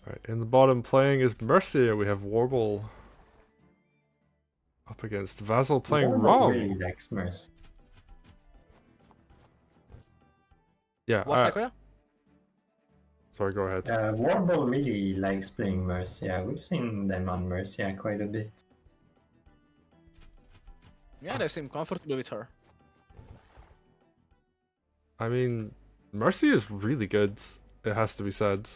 Right, in the bottom playing is Mercia. We have Warble up against Vazal playing Warble Rhomb. really likes Mercia. Yeah. What's Saykoya? Sorry, go ahead. Warble really likes playing Mercia. We've seen them on Mercia quite a bit. Yeah, they seem comfortable with her. I mean, Mercia is really good, it has to be said.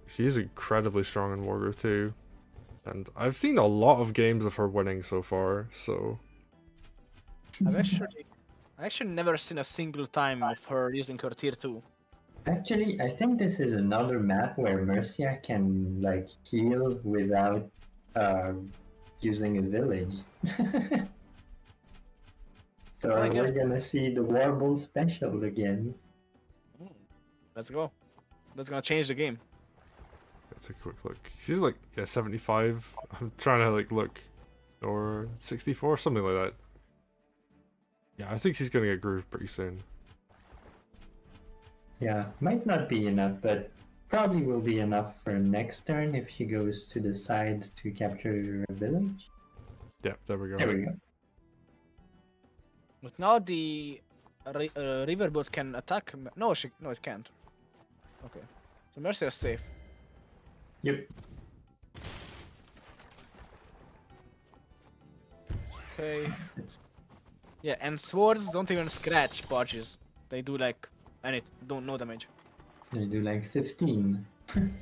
She's incredibly strong in Wargroove too. And I've seen a lot of games of her winning so far, so... I actually never seen a single time of her using her tier 2. Actually, I think this is another map where Mercia can like heal without using a village. So I we're guess- gonna see the Warble special again. Let's go. That's gonna change the game. Let's take a quick look. She's like, yeah, 75. I'm trying to like look. Or 64, something like that. Yeah, I think she's gonna get groove pretty soon. Yeah, might not be enough, but probably will be enough for next turn if she goes to the side to capture a village. Yeah, there we go. There we go. But now the riverboat can attack. No, it can't. Okay, so Mercia is safe. Yep. Okay. Yeah, and swords don't even scratch barges. They do like, and it don't no damage. They do like 15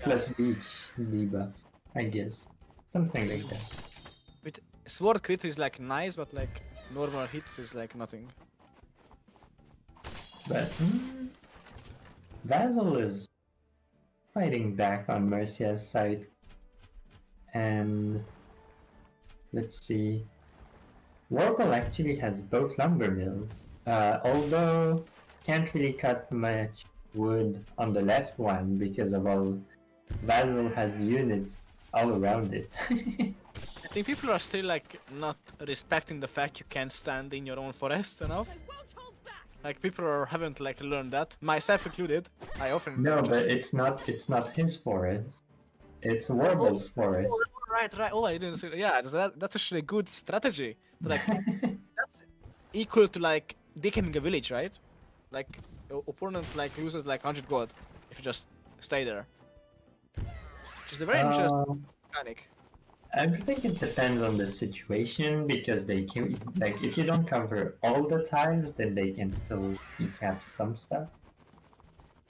plus each debuff, I guess. Something like that. With sword crit is like nice, but like normal hits is like nothing. But Vazal is fighting back on Mercia's side. And let's see. Warble actually has both lumber mills. Although can't really cut much wood on the left one because of all Vazal has units all around it. I think people are still like not respecting the fact you can't stand in your own forest enough. Like people haven't like learned that, myself included. I often No, just... but it's not his forest. It's Warble's forest. Oh, right. Oh, I didn't see. Yeah, that's actually a good strategy. Like that's equal to like decking a village, right? Like your opponent like loses like 100 gold if you just stay there. Which is a very interesting mechanic. I think it depends on the situation because they can like if you don't cover all the tiles, then they can still decap some stuff.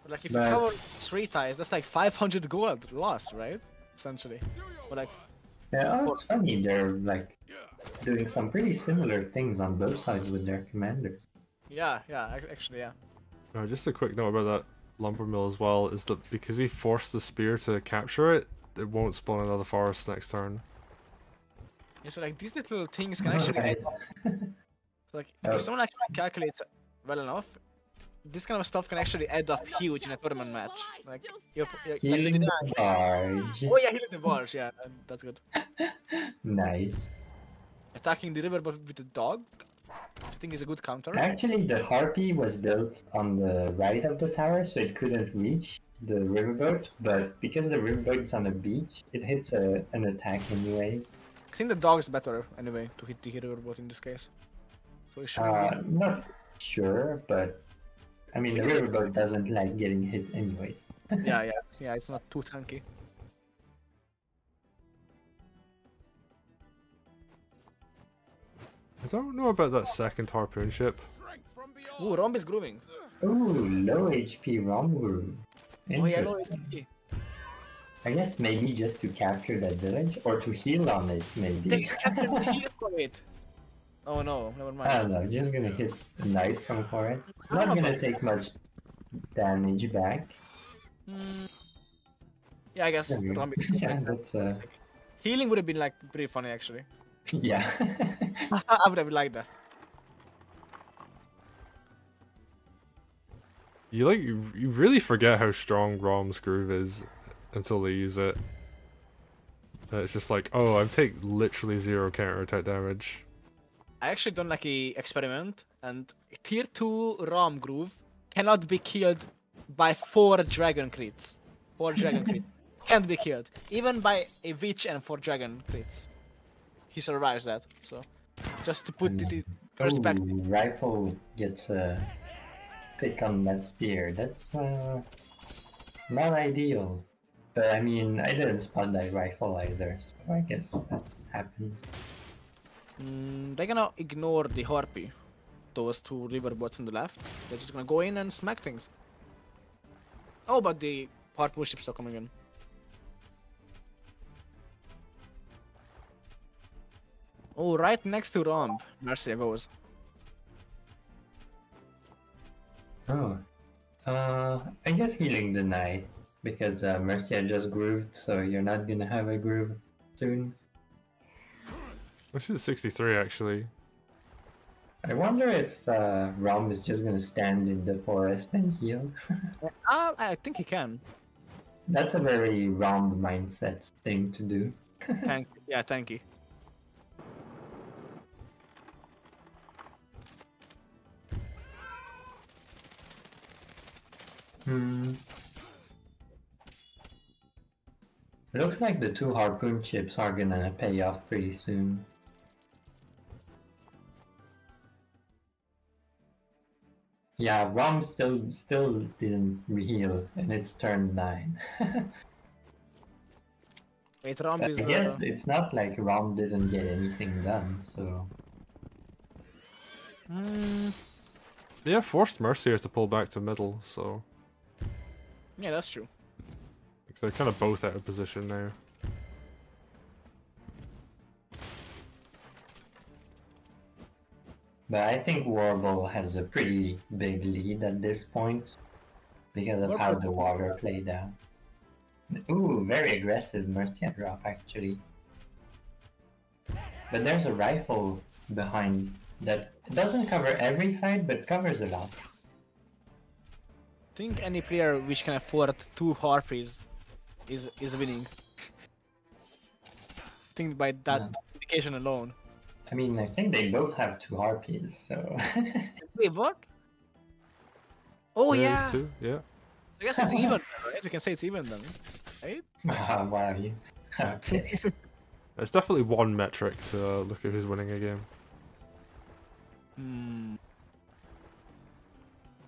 Like if you cover 3 tiles, that's like 500 gold lost, right? Essentially. But like Yeah, it's funny. They're like doing some pretty similar things on both sides with their commanders. yeah, actually, yeah. Just a quick note about that lumber mill as well is that because he forced the spear to capture it, it won't spawn another forest next turn. Yeah, so like these little things can actually add up. So, like if someone actually calculates well enough, this kind of stuff can actually add up huge in a tournament match. Like Healing the barge. Oh yeah, healing the barge, yeah, that's good. Nice. Attacking the river but with the dog, I think is a good counter. Actually, the harpy was built on the right of the tower, so it couldn't reach the riverboat. But because the riverboat's on a beach, it hits an attack anyways. I think the dog's better anyway to hit the riverboat in this case. So it should Not sure, but I mean the riverboat doesn't like getting hit anyway. yeah, it's not too tanky. I don't know about that second harpoon ship. Ooh, Rhomb is grooving. Ooh, low HP Rhomb. Oh yeah, no, Interesting. I guess maybe just to capture that village or to heal on it, maybe. They captured the heal from it. Oh no, never mind. I don't know, just gonna hit a knight from forest. Not gonna take much damage back. Yeah, I guess There we go. Rhomb is Yeah, that's healing would have been like pretty funny actually. yeah. I would have liked that. You really forget how strong Rhomb's groove is until they use it. And it's just like, oh, I take literally 0 counter attack damage. I actually done like a experiment, and tier 2 Rhomb groove cannot be killed by 4 dragon crits. 4 dragon crits. can't be killed. Even by a witch and 4 dragon crits. He survives that, so just to put it in perspective. Ooh, rifle gets a pick on that spear. That's not ideal. But I mean, I didn't spot that rifle either, so I guess that happens. They're gonna ignore the harpy. Those 2 riverboats on the left. They're just gonna go in and smack things. Oh, but the harpoon ships are coming in. Oh, right next to Rhomb, Mercia goes. Oh, I guess healing the night because Mercia just grooved, so you're not gonna have a groove soon. This is 63 actually. I wonder if Rhomb is just gonna stand in the forest and heal. I think he can. That's a very Rhomb mindset thing to do. Tanky. Looks like the 2 harpoon chips are gonna pay off pretty soon. Yeah, Rhomb still didn't heal, and it's turn 9. Wait, Rhomb I is... guess it's not like Rhomb didn't get anything done, so... Yeah, forced Mercia to pull back to middle, so Yeah, that's true. they're kind of both out of position now. But I think Warble has a pretty big lead at this point because of how the water played out. Ooh, very aggressive Mercia drop actually. But there's a rifle behind that doesn't cover every side but covers a lot. I think any player which can afford 2 harpies is winning. I think by that indication alone. I mean, I think they both have 2 harpies, so... Wait, what? Oh There is yeah! 2, yeah. I guess it's even, right? We can say it's even then, right? Wow, you... Okay. It's definitely one metric to look at who's winning a game.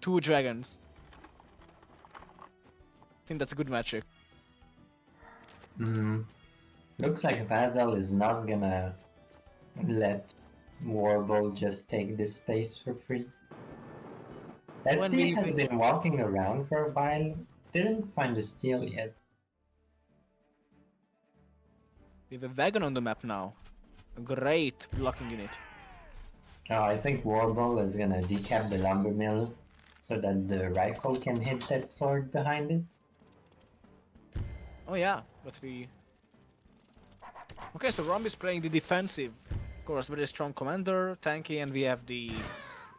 2 dragons. I think that's a good metric. Looks like Vazal is not gonna let Warble just take this space for free. That thing has been walking around for a while. Didn't find a steal yet. We have a wagon on the map now. A great blocking unit. Oh, I think Warble is gonna decap the lumber mill so that the rifle can hit that sword behind it. Oh yeah, but we... Okay, so Rhomb is playing the defensive. Of course, very strong commander, tanky, and we have the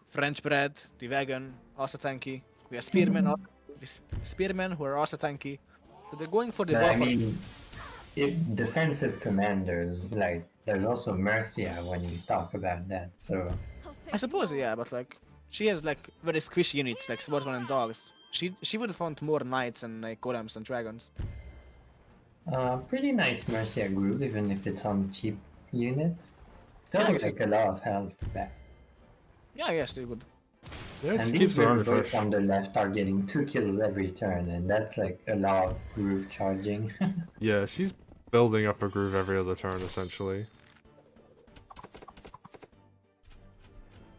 French bread, the wagon, also tanky. We have spearmen who are also tanky. So they're going for the I buffer. mean, defensive commanders, like, there's also Mercia when you talk about that, so... I suppose, yeah, but like, she has like very squishy units, like swordsmen and dogs. She would want more knights and like golems and dragons. Pretty nice Mercia groove, even if it's on cheap units. Still Yeah, like a lot of health back. Yeah, yes, they would. Yeah, it And just these keeps her on boats fresh. on the left are getting 2 kills every turn, and that's like a lot of groove charging. Yeah, she's building up her groove every other turn, essentially.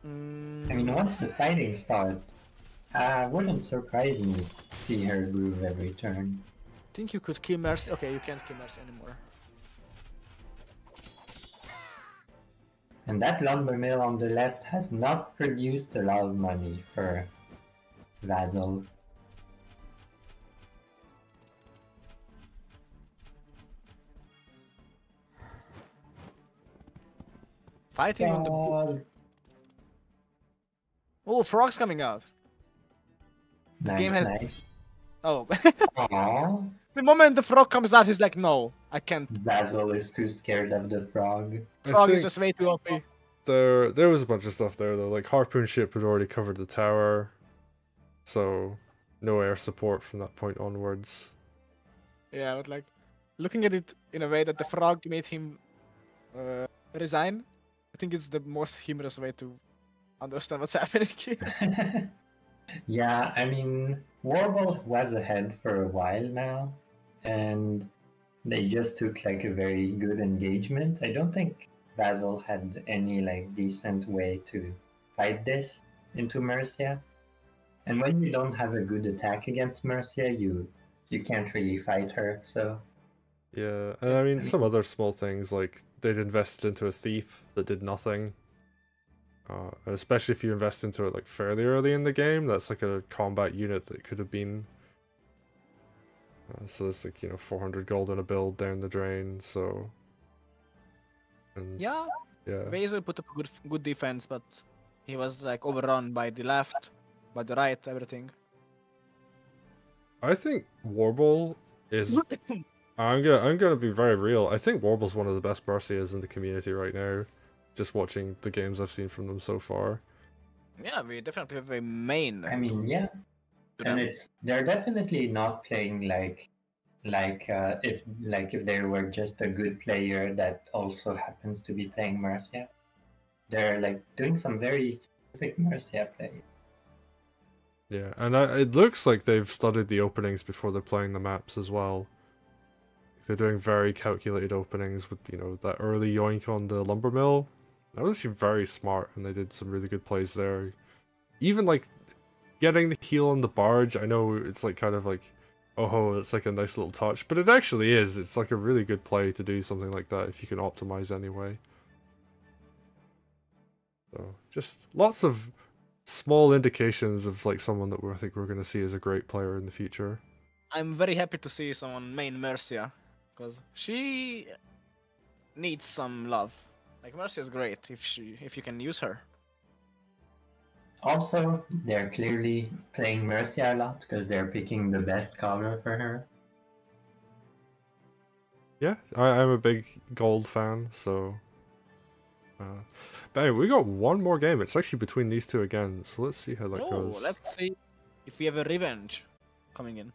I mean, once the fighting starts, wouldn't surprise me to see her groove every turn. I think you could kill Mercy. Okay, you can't kill Mercy anymore. And that lumber mill on the left has not produced a lot of money for Vazal. Fighting on the... Oh, frog's coming out. Nice, game has- nice. Oh. Aww. The moment the frog comes out, he's like, no, I can't. Vazal is too scared of the frog. Frog I is think just way too OP. there was a bunch of stuff there though. Like harpoon ship had already covered the tower, so no air support from that point onwards. Yeah, but like looking at it in a way that the frog made him resign, I think it's the most humorous way to understand what's happening here. Yeah, I mean, Warble was ahead for a while now, and they just took like a very good engagement. I don't think Vazal had any like decent way to fight this into Mercia. And when you don't have a good attack against Mercia, you can't really fight her. So Yeah, and I mean I mean, some other small things like they'd invested into a thief that did nothing. And especially if you invest into it like fairly early in the game, that's like a combat unit that could have been. So there's like 400 gold in a build down the drain. So. And Yeah, yeah. Vazal put up a good defense, but he was like overrun by the left, by the right, everything. I think Warble is. I'm gonna be very real. I think Warble's one of the best Mercias in the community right now. Just watching the games I've seen from them so far. Yeah, we definitely have a main. I mean, yeah, and they're definitely not playing if they were just a good player that also happens to be playing Mercia. They're like doing some very specific Mercia plays. Yeah, and it looks like they've studied the openings before they're playing the maps as well. They're doing very calculated openings with, that early yoink on the lumber mill. That was actually very smart, and they did some really good plays there. Even, like, getting the heal on the barge, I know it's, like, kind of like, oh, it's like a nice little touch, but it actually is. It's, like, a really good play to do something like that if you can optimize anyway. So, just lots of small indications of, like, someone that I think we're going to see as a great player in the future. I'm very happy to see someone main Mercia, because she needs some love. Like Mercia is great if you can use her. Also, they're clearly playing Mercia a lot because they're picking the best color for her. Yeah, I'm a big gold fan, so... but anyway, we got one more game. It's actually between these two again, so let's see how that goes. Let's see if we have a revenge coming in.